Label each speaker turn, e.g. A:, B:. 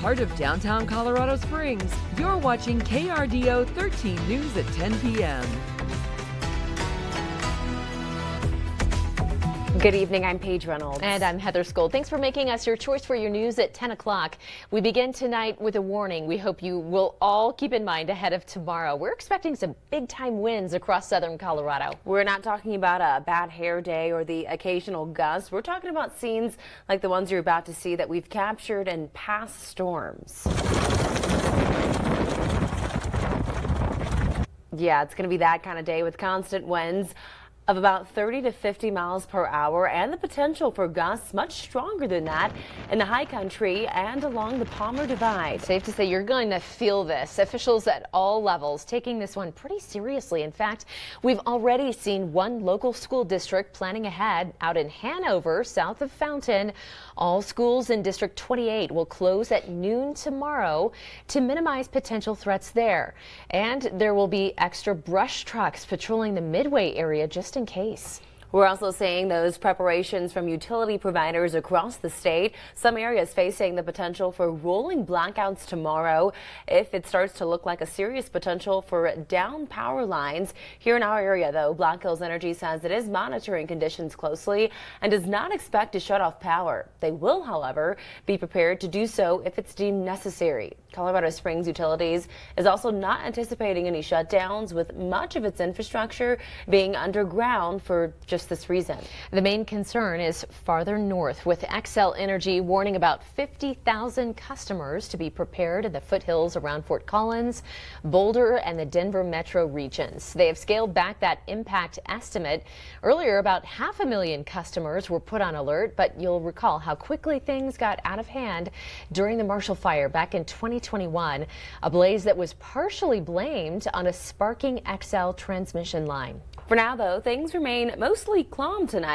A: Part of downtown Colorado Springs, you're watching KRDO 13 News at 10 p.m.
B: Good evening, I'm Paige Reynolds.
C: And I'm Heather Skold. Thanks for making us your choice for your news at 10 o'clock. We begin tonight with a warning we hope you will all keep in mind ahead of tomorrow. We're expecting some big time winds across southern Colorado.
B: We're not talking about a bad hair day or the occasional gust. We're talking about scenes like the ones you're about to see that we've captured in past storms. Yeah, it's going to be that kind of day with constant winds of about 30 to 50 miles per hour and the potential for gusts much stronger than that in the high country and along the Palmer Divide.
C: Safe to say you're going to feel this. Officials at all levels taking this one pretty seriously. In fact, we've already seen one local school district planning ahead out in Hanover, south of Fountain. All schools in District 28 will close at noon tomorrow to minimize potential threats there. And there will be extra brush trucks patrolling the Midway area just in case.
B: We're also seeing those preparations from utility providers across the state. Some areas facing the potential for rolling blackouts tomorrow if it starts to look like a serious potential for down power lines. Here in our area, though, Black Hills Energy says it is monitoring conditions closely and does not expect to shut off power. They will, however, be prepared to do so if it's deemed necessary. Colorado Springs Utilities is also not anticipating any shutdowns, with much of its infrastructure being underground for just this reason.
C: The main concern is farther north, with Xcel Energy warning about 50,000 customers to be prepared in the foothills around Fort Collins, Boulder, and the Denver metro regions. They have scaled back that impact estimate. Earlier, about 500,000 customers were put on alert, but you'll recall how quickly things got out of hand during the Marshall Fire back in 2021, a blaze that was partially blamed on a sparking Xcel transmission line.
B: For now, though, things remain mostly calm tonight.